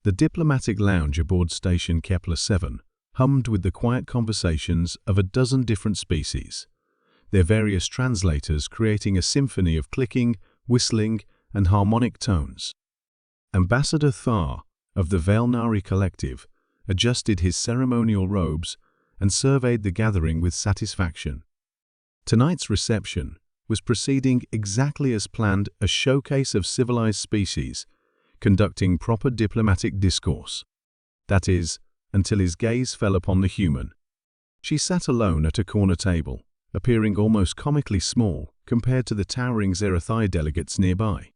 The diplomatic lounge aboard Station Kepler 7 hummed with the quiet conversations of a dozen different species, their various translators creating a symphony of clicking, whistling, and harmonic tones. Ambassador Thar of the Velnari Collective adjusted his ceremonial robes and surveyed the gathering with satisfaction. Tonight's reception was proceeding exactly as planned, a showcase of civilized species, conducting proper diplomatic discourse. That is, until his gaze fell upon the human. She sat alone at a corner table, appearing almost comically small compared to the towering Zerathai delegates nearby.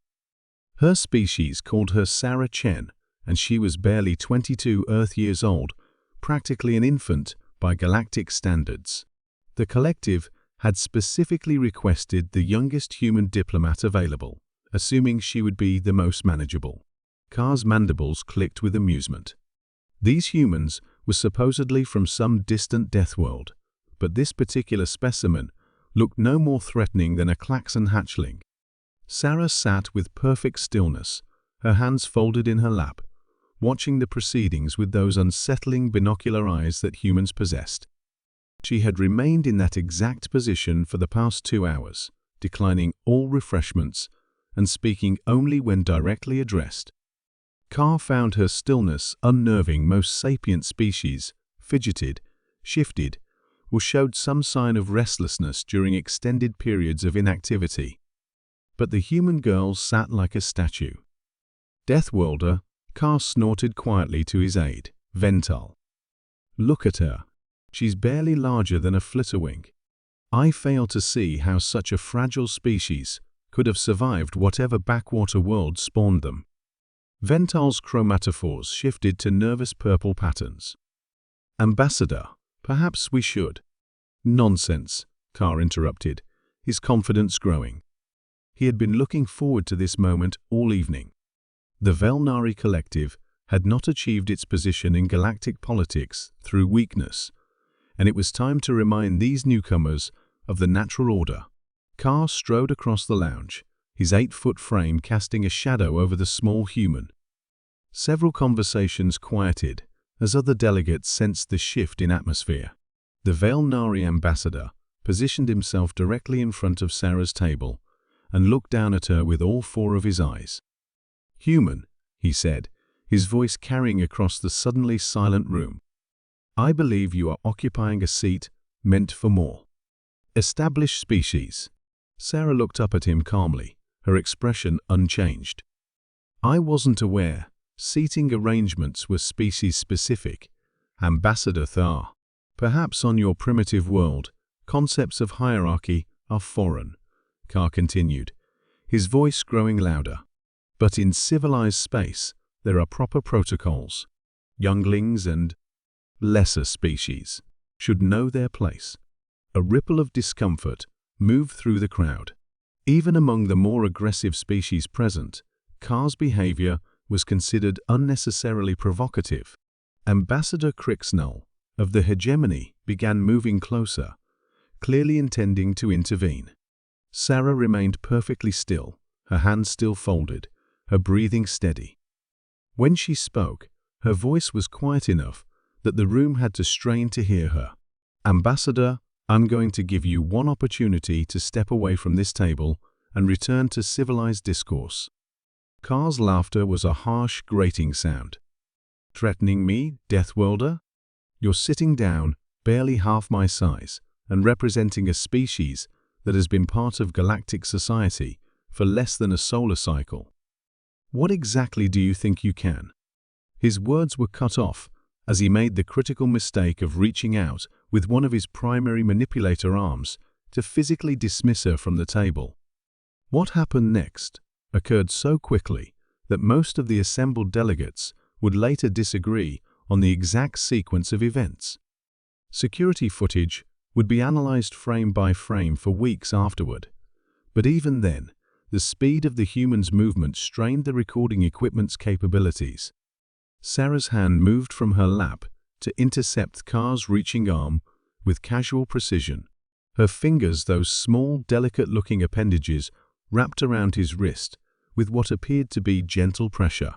Her species called her Sarah Chen, and she was barely 22 Earth years old, practically an infant by galactic standards. The collective had specifically requested the youngest human diplomat available, assuming she would be the most manageable. Kar's mandibles clicked with amusement. These humans were supposedly from some distant death world, but this particular specimen looked no more threatening than a klaxon hatchling. Sarah sat with perfect stillness, her hands folded in her lap, watching the proceedings with those unsettling binocular eyes that humans possessed. She had remained in that exact position for the past 2 hours, declining all refreshments and speaking only when directly addressed. Kar found her stillness unnerving. Most sapient species fidgeted, shifted, or showed some sign of restlessness during extended periods of inactivity. But the human girl sat like a statue. Deathworlder, Kar snorted quietly to his aide, Vental. Look at her. She's barely larger than a flitterwing. I fail to see how such a fragile species could have survived whatever backwater world spawned them. Vental's chromatophores shifted to nervous purple patterns. Ambassador, perhaps we should. Nonsense, Kar interrupted, his confidence growing. He had been looking forward to this moment all evening. The Velnari Collective had not achieved its position in galactic politics through weakness, and it was time to remind these newcomers of the natural order. Kar strode across the lounge, his 8-foot frame casting a shadow over the small human. Several conversations quieted as other delegates sensed the shift in atmosphere. The Velnari ambassador positioned himself directly in front of Sarah's table and looked down at her with all 4 of his eyes. Human, he said, his voice carrying across the suddenly silent room. I believe you are occupying a seat meant for more. Established species. Sarah looked up at him calmly, her expression unchanged. I wasn't aware seating arrangements were species-specific. Ambassador Thar, perhaps on your primitive world, concepts of hierarchy are foreign, Kar continued, his voice growing louder. But in civilized space, there are proper protocols. Younglings and lesser species should know their place. A ripple of discomfort moved through the crowd. Even among the more aggressive species present, Kar's behavior was considered unnecessarily provocative. Ambassador Crixnull of the hegemony began moving closer, clearly intending to intervene. Sarah remained perfectly still, her hands still folded, her breathing steady. When she spoke, her voice was quiet enough that the room had to strain to hear her. Ambassador, I'm going to give you one opportunity to step away from this table and return to civilized discourse. Kar's laughter was a harsh, grating sound. Threatening me, Deathworlder? You're sitting down, barely half my size, and representing a species that has been part of galactic society for less than a solar cycle. What exactly do you think you can? His words were cut off as he made the critical mistake of reaching out with one of his primary manipulator arms to physically dismiss her from the table. What happened next occurred so quickly that most of the assembled delegates would later disagree on the exact sequence of events. Security footage would be analyzed frame by frame for weeks afterward, but even then, the speed of the human's movement strained the recording equipment's capabilities. Sarah's hand moved from her lap to intercept Kar's reaching arm with casual precision. Her fingers, those small, delicate-looking appendages, wrapped around his wrist with what appeared to be gentle pressure.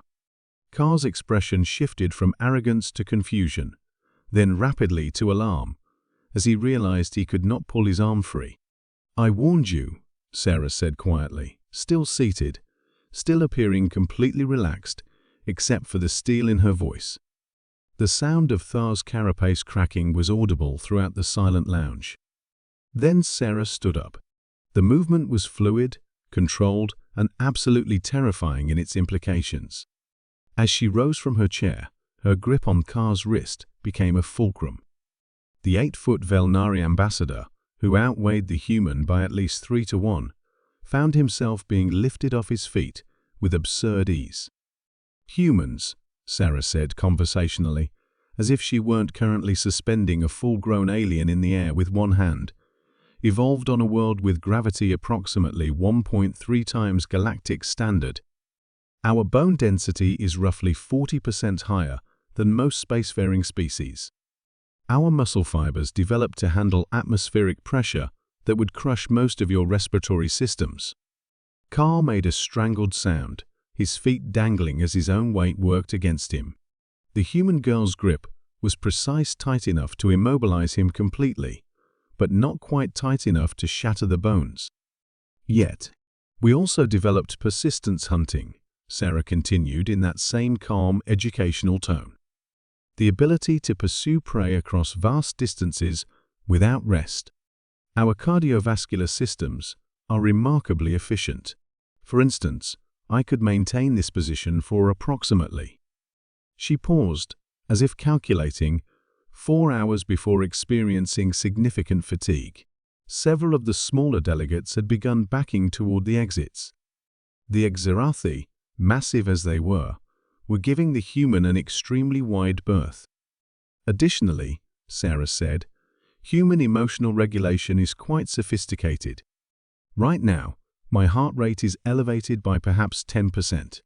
Car's expression shifted from arrogance to confusion, then rapidly to alarm, as he realized he could not pull his arm free. "I warned you," Sarah said quietly, still seated, still appearing completely relaxed, except for the steel in her voice. The sound of Thar's carapace cracking was audible throughout the silent lounge. Then Sarah stood up. The movement was fluid, controlled, and absolutely terrifying in its implications. As she rose from her chair, her grip on Car's wrist became a fulcrum. The 8-foot Velnari ambassador, who outweighed the human by at least 3-to-1, found himself being lifted off his feet with absurd ease. "Humans," Sarah said conversationally, as if she weren't currently suspending a full-grown alien in the air with one hand, evolved on a world with gravity approximately 1.3 times galactic standard. Our bone density is roughly 40% higher than most spacefaring species. Our muscle fibers developed to handle atmospheric pressure that would crush most of your respiratory systems." Carl made a strangled sound, his feet dangling as his own weight worked against him. The human girl's grip was precise, tight enough to immobilize him completely, but not quite tight enough to shatter the bones. "Yet, we also developed persistence hunting," Sarah continued in that same calm, educational tone. "The ability to pursue prey across vast distances without rest. Our cardiovascular systems are remarkably efficient. For instance, I could maintain this position for approximately—" She paused, as if calculating, 4 hours before experiencing significant fatigue. Several of the smaller delegates had begun backing toward the exits. The Exirathi, massive as they were giving the human an extremely wide berth. "Additionally," Sarah said, "human emotional regulation is quite sophisticated. Right now, my heart rate is elevated by perhaps 10%.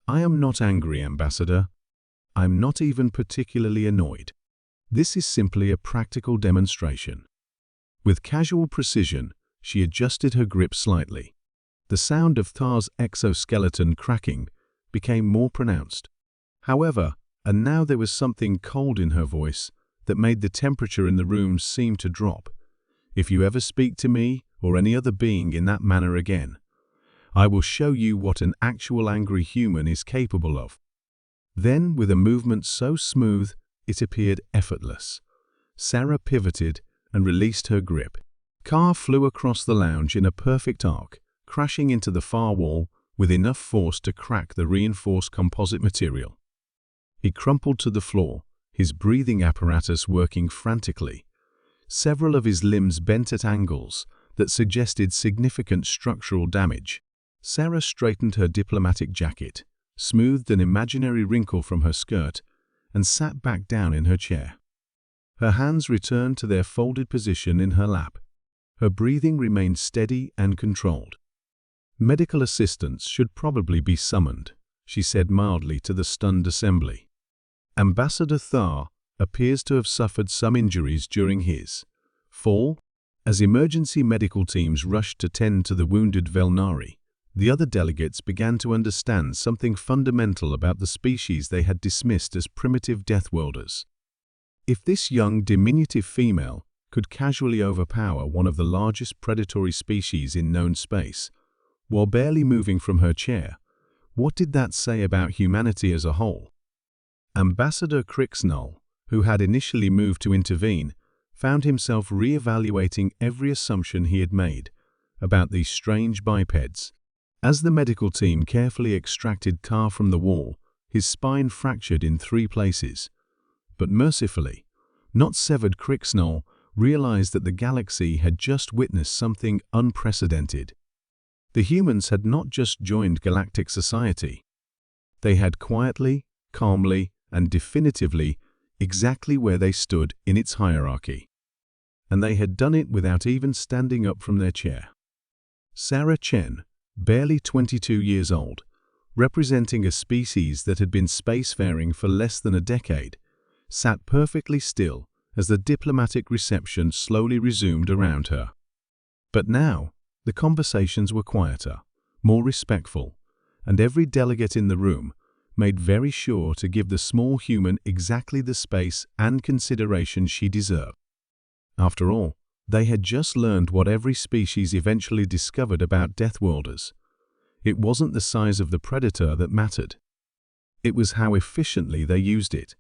I am not angry, Ambassador. I'm not even particularly annoyed. This is simply a practical demonstration." With casual precision, she adjusted her grip slightly. The sound of Thar's exoskeleton cracking became more pronounced. However, and now there was something cold in her voice that made the temperature in the room seem to drop. "If you ever speak to me or any other being in that manner again, I will show you what an actual angry human is capable of." Then, with a movement so smooth it appeared effortless, Sarah pivoted and released her grip. Car flew across the lounge in a perfect arc, crashing into the far wall with enough force to crack the reinforced composite material. He crumpled to the floor, his breathing apparatus working frantically. Several of his limbs bent at angles that suggested significant structural damage. Sarah straightened her diplomatic jacket, smoothed an imaginary wrinkle from her skirt, and sat back down in her chair. Her hands returned to their folded position in her lap. Her breathing remained steady and controlled. "Medical assistance should probably be summoned," she said mildly to the stunned assembly. "Ambassador Thar appears to have suffered some injuries during his fall." As emergency medical teams rushed to tend to the wounded Velnari, the other delegates began to understand something fundamental about the species they had dismissed as primitive Deathworlders. If this young, diminutive female could casually overpower one of the largest predatory species in known space, while barely moving from her chair, what did that say about humanity as a whole? Ambassador Crixnull, who had initially moved to intervene, found himself re-evaluating every assumption he had made about these strange bipeds. As the medical team carefully extracted Car from the wall, his spine fractured in 3 places. But mercifully, not severed. Crixnull realized that the galaxy had just witnessed something unprecedented. The humans had not just joined galactic society. They had quietly, calmly, and definitively exactly where they stood in its hierarchy. And they had done it without even standing up from their chair. Sarah Chen, barely 22 years old, representing a species that had been spacefaring for less than a decade, sat perfectly still as the diplomatic reception slowly resumed around her. But now, the conversations were quieter, more respectful, and every delegate in the room, made very sure to give the small human exactly the space and consideration she deserved. After all, they had just learned what every species eventually discovered about Deathworlders. It wasn't the size of the predator that mattered. It was how efficiently they used it.